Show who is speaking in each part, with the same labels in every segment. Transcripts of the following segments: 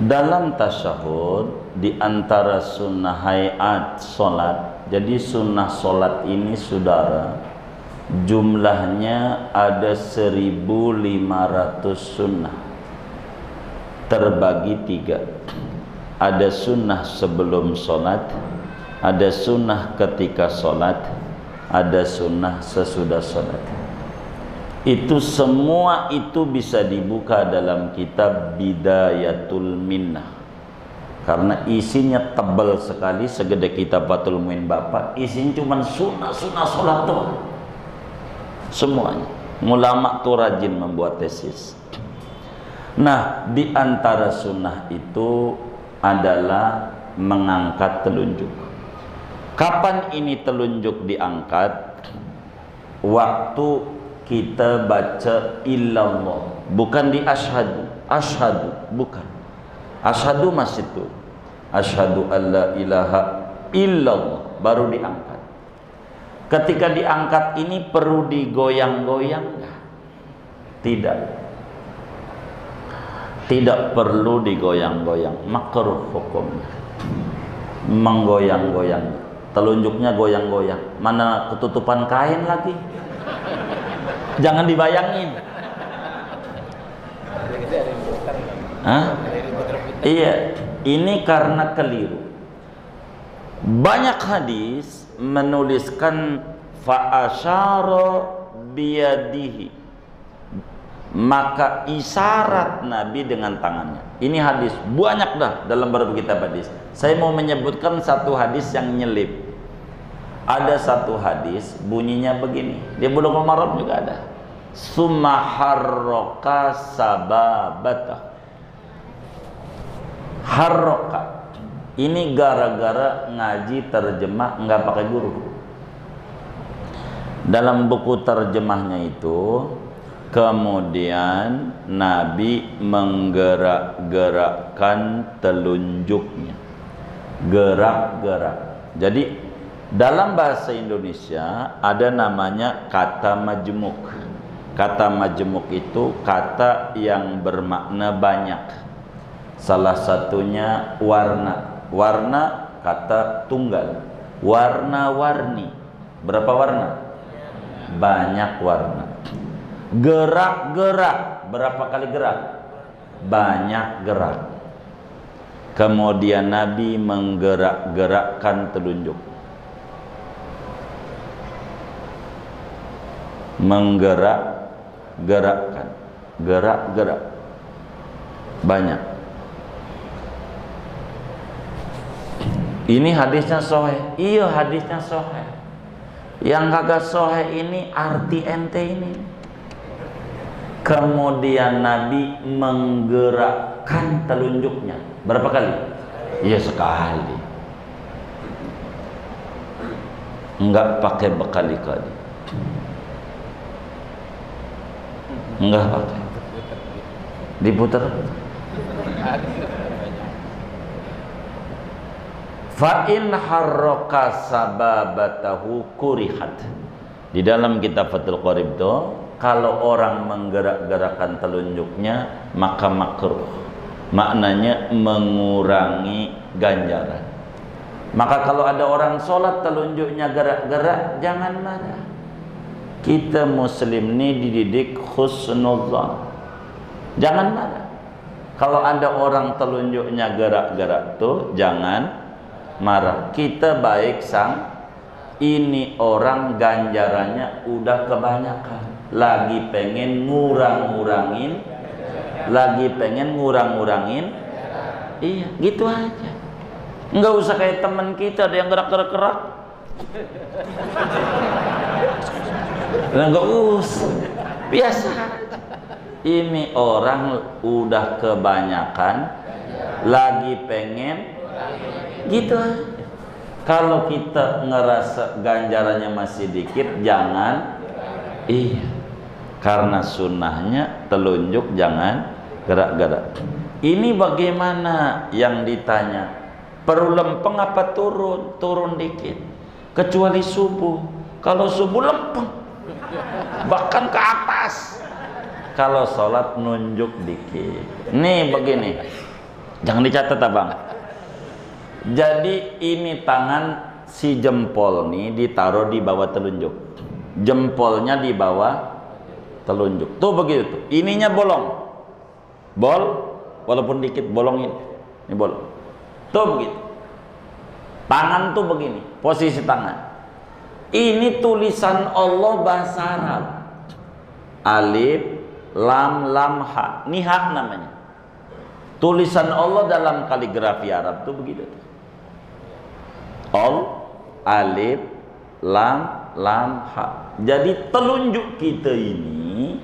Speaker 1: Dalam tasyahud di antara sunnah hayat solat, jadi sunnah solat ini saudara jumlahnya ada 1500 sunnah terbagi 3. Ada sunnah sebelum solat, ada sunnah ketika solat, ada sunnah sesudah solat. Itu semua itu bisa dibuka dalam kitab Bidayatul Minnah, karena isinya tebal sekali, segede kitab Fathul Muin Bapak. Isinya cuma sunnah-sunnah sholat doang semuanya. Ulama tuh rajin membuat tesis. Nah, di antara sunnah itu adalah mengangkat telunjuk. Kapan ini telunjuk diangkat? Waktu kita baca illallah, bukan di asyhadu. Asyhadu bukan. Asyhadu masih itu. Asyhadu alla ilaha illallah baru diangkat. Ketika diangkat ini perlu digoyang-goyang enggak? Tidak. Tidak perlu digoyang-goyang. Makruh hukumnya. Menggoyang-goyang. Telunjuknya goyang-goyang. Mana ketutupan kain lagi? Jangan dibayangin. Hah? Iya, ini karena keliru. Banyak hadis menuliskan fa'asyara biyadihi, maka isyarat Nabi dengan tangannya. Ini hadis banyak dah dalam beberapa kitab hadis. Saya mau menyebutkan satu hadis yang nyelip. Ada satu hadis bunyinya begini, di Bulughul Maram juga ada. Summa harroka sababata. Harroka ini gara-gara ngaji terjemah nggak pakai guru. Dalam buku terjemahnya itu kemudian Nabi menggerak-gerakkan telunjuknya, gerak-gerak. Jadi dalam bahasa Indonesia ada namanya kata majmuk. Kata majmuk itu kata yang bermakna banyak. Salah satunya warna. Warna kata tunggal. Warna-warni. Berapa warna? Banyak warna. Gerak-gerak. Berapa kali gerak? Banyak gerak. Kemudian Nabi menggerak-gerakkan telunjuk. Menggerak-gerakkan. Gerak-gerak. Banyak. Ini hadisnya sahih. Iya, hadisnya sahih. Yang kagak sahih ini arti ente ini. Kemudian Nabi menggerakkan telunjuknya. Berapa kali? Iya, sekali. Enggak pakai berkali-kali. Enggak pakai. Diputar. Fa'in harroka sababatahu kurihat. Di dalam kitab Fathul Qorib itu, kalau orang menggerak-gerakkan telunjuknya maka makruh. Maknanya mengurangi ganjaran. Maka kalau ada orang sholat telunjuknya gerak-gerak, jangan marah. Kita muslim ini dididik husnudzan. Jangan marah. Kalau ada orang telunjuknya gerak-gerak tuh jangan marah. Kita baik sang, ini orang ganjarannya udah kebanyakan, lagi pengen ngurang-ngurangin, iya gitu aja. Nggak usah kayak teman kita ada yang gerak-gerak, nggak usah, biasa. Ini orang udah kebanyakan, lagi pengen gitu aja. Kalau kita ngerasa ganjarannya masih dikit, jangan. Iya, karena sunnahnya telunjuk jangan gerak-gerak. Ini bagaimana yang ditanya? Perlu lempeng apa turun? Turun dikit. Kecuali subuh. Kalau subuh lempeng, bahkan ke atas. Kalau sholat nunjuk dikit. Nih begini. Jangan dicatat abang. Jadi ini tangan si jempol nih ditaruh di bawah telunjuk. Jempolnya di bawah telunjuk. Tuh begitu tuh. Ininya bolong. Walaupun dikit bolong ini. Ini bolong. Tuh begitu. Tangan tuh begini, posisi tangan. Ini tulisan Allah bahasa Arab. Alif, lam, ha. Ini hak namanya. Tulisan Allah dalam kaligrafi Arab tuh begitu. Alif, lam, ha. Jadi telunjuk kita ini,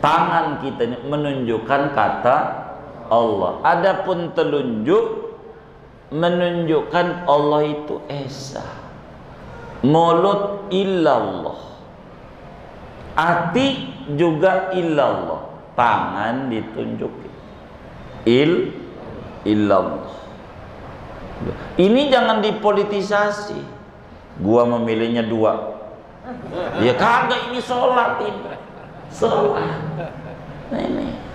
Speaker 1: tangan kita ini menunjukkan kata Allah. Adapun telunjuk menunjukkan Allah itu esa. Mulut illallah. Hati juga illallah. Tangan ditunjukin illallah. Ini jangan dipolitisasi. Gua memilihnya 2. Ya kagak, ini sholat ini. Sholat. Nah,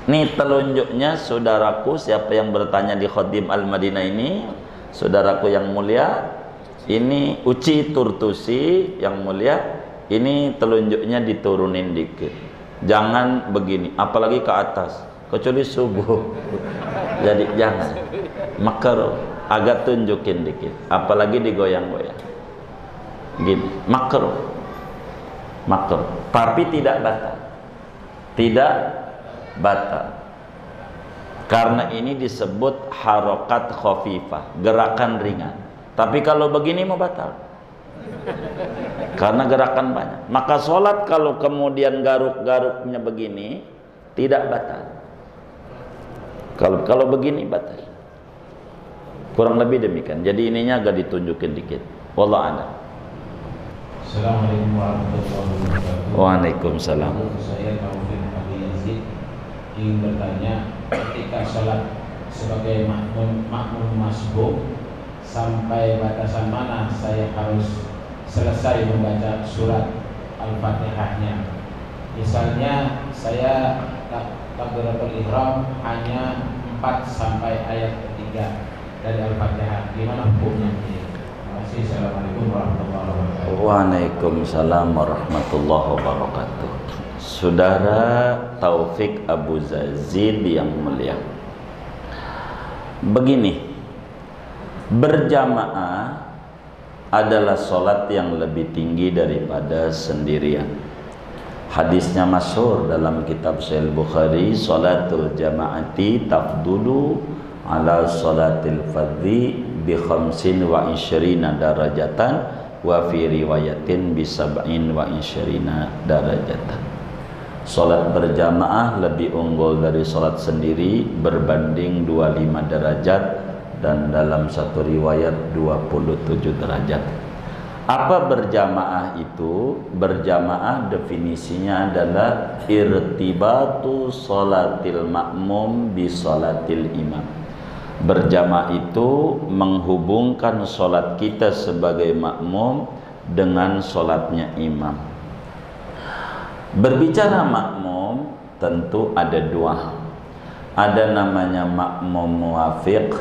Speaker 1: ini telunjuknya saudaraku, siapa yang bertanya di Khodim Al-Madinah ini, saudaraku yang mulia, ini Uci Turtusi yang mulia, ini telunjuknya diturunin dikit. Jangan begini, apalagi ke atas, kecuali subuh. Jadi jangan. Makruh, agak tunjukin dikit, apalagi digoyang-goyang. Gini, makruh. Tapi tidak batal. Tidak batal. Karena ini disebut harokat khafifah, gerakan ringan. Tapi kalau begini mau batal. Karena gerakan banyak. Maka sholat kalau kemudian garuk-garuknya begini tidak batal. Kalau begini batal. Kurang lebih demikian. Jadi ininya agak ditunjukin dikit. Wallahu a'lam.
Speaker 2: Assalamualaikum warahmatullahi wabarakatuh.
Speaker 1: Waalaikumsalam.
Speaker 2: Saya Taufik Abi Yazid ingin bertanya, ketika sholat sebagai makmum masbuk, sampai batasan mana saya harus selesai membaca surat Al-Fatihahnya? Misalnya saya takbiratul ihram hanya 4 sampai ayat ketiga dari Al-Fatihah, gimana hukumnya? Terima kasih. Assalamualaikum warahmatullahi wabarakatuh.
Speaker 1: Waalaikumsalam warahmatullahi wabarakatuh. Saudara Taufik Abu Yazid yang mulia, begini, berjamaah adalah sholat yang lebih tinggi daripada sendirian. Hadisnya masyhur dalam kitab Sahih Bukhari, sholatul jama'ati tafdulu ala sholatil fardhi bi 25 darajatan wa fi riwayatin bi 27 darajatan. Sholat berjamaah lebih unggul dari sholat sendiri berbanding 25 derajat, dan dalam satu riwayat 27 derajat. Apa berjamaah itu? Berjamaah definisinya adalah irtibatu sholatil makmum bi sholatil imam. Berjamaah itu menghubungkan sholat kita sebagai makmum dengan sholatnya imam. Berbicara makmum tentu ada 2. Ada namanya makmum muwafiq,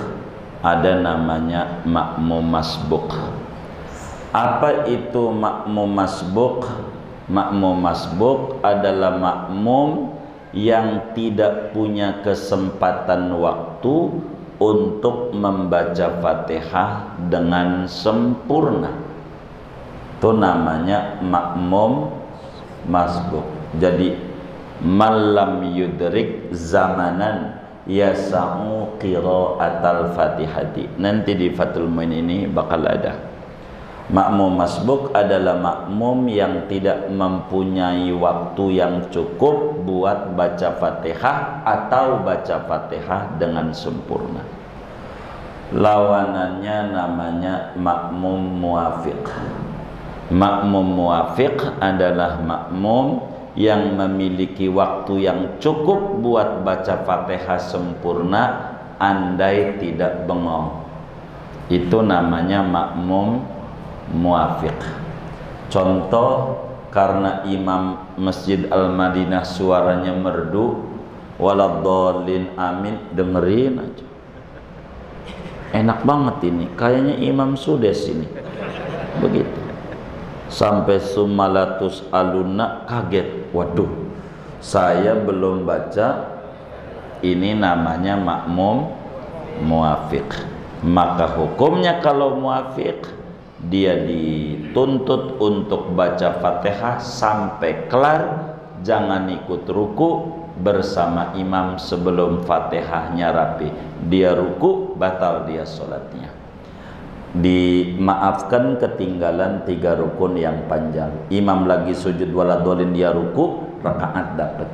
Speaker 1: ada namanya makmum masbuk. Apa itu makmum masbuk? Makmum masbuk adalah makmum yang tidak punya kesempatan waktu untuk membaca Fatihah dengan sempurna. Itu namanya makmum masbuk. Jadi malam yudrik zamanan yasa'u qira'atal fatihati. Nanti di Fathul Muin ini bakal ada. Makmum masbuk adalah makmum yang tidak mempunyai waktu yang cukup buat baca Fatihah atau baca Fatihah dengan sempurna. Lawanannya namanya makmum muwafiq. Makmum muwafiq adalah makmum yang memiliki waktu yang cukup buat baca Fatihah sempurna andai tidak bengong. Itu namanya makmum muwafiq. Contoh, karena imam Masjid Al-Madinah suaranya merdu, waladhdallin amin, dengerin aja. enak banget ini, kayaknya Imam Sudes ini. Begitu. Sampai sumalatus aluna kaget. Waduh, saya belum baca. Ini namanya makmum muafiq. Maka hukumnya kalau muafiq, dia dituntut untuk baca Fatihah sampai kelar, jangan ikut ruku bersama imam sebelum Fatihahnya rapi. Dia ruku, batal dia sholatnya. Dimaafkan ketinggalan 3 rukun yang panjang. Imam lagi sujud waladolin, dia ruku, rakaat dapat.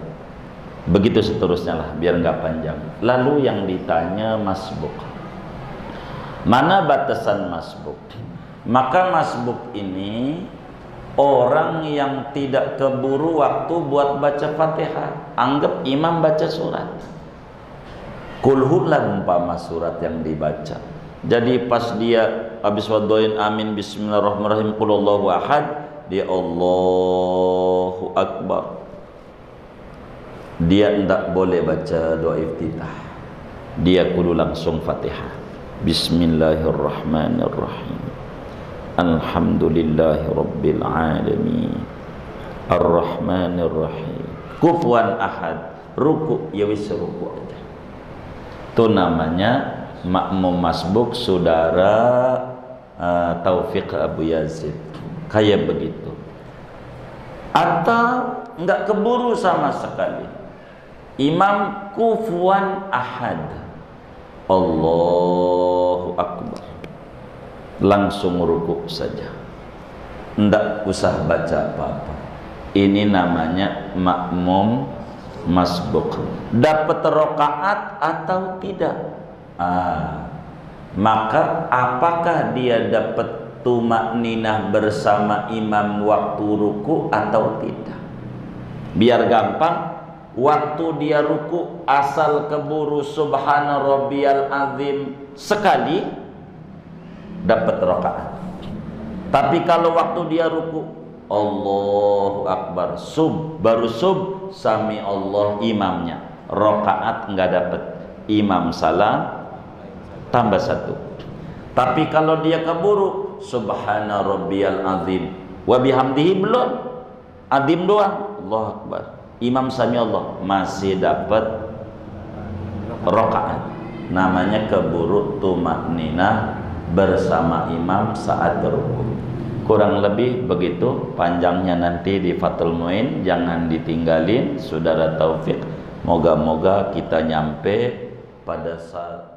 Speaker 1: Begitu seterusnya lah, biar nggak panjang. Lalu yang ditanya masbuk, mana batasan masbuk? Maka masbuk ini orang yang tidak keburu waktu buat baca Fatihah. Anggap imam baca surat, kulhu lah umpama surat yang dibaca. Jadi pas dia habis wadoin amin bismillahirrahmanirrahim qulullahu ahad, dia Allahu akbar, dia tidak boleh baca doa iftitah, dia kudu langsung Fatihah. Bismillahirrahmanirrahim, alhamdulillahi rabbil alamin, arrahmanirrahim, kufuwan ahad. Ruku, ya wis ruku aja. Itu namanya makmum masbuk saudara Taufik Abu Yazid, kayak begitu. Atau enggak keburu sama sekali, imam kufuwan ahad, Allahu akbar, langsung ruku saja, enggak usah baca apa-apa. Ini namanya makmum masbuk. Dapat rakaat atau tidak? Maka apakah dia dapat tumakninah bersama imam waktu ruku atau tidak? Biar gampang, waktu dia ruku asal keburu subhana rabbiyal azim sekali, dapat rakaat. Tapi kalau waktu dia ruku Allahu akbar, baru sami Allah imamnya, rakaat nggak dapat. Imam salam tambah 1. Tapi kalau dia keburu subhana rabbiyal azim wa bihamdihi, belum, azim doang, Allahu akbar, imam sami Allah, masih dapat rakaat. Namanya keburu tumakninah bersama imam saat ruku. Kurang lebih begitu, panjangnya nanti di Fathul Muin, jangan ditinggalin saudara Taufik. Moga-moga kita nyampe pada saat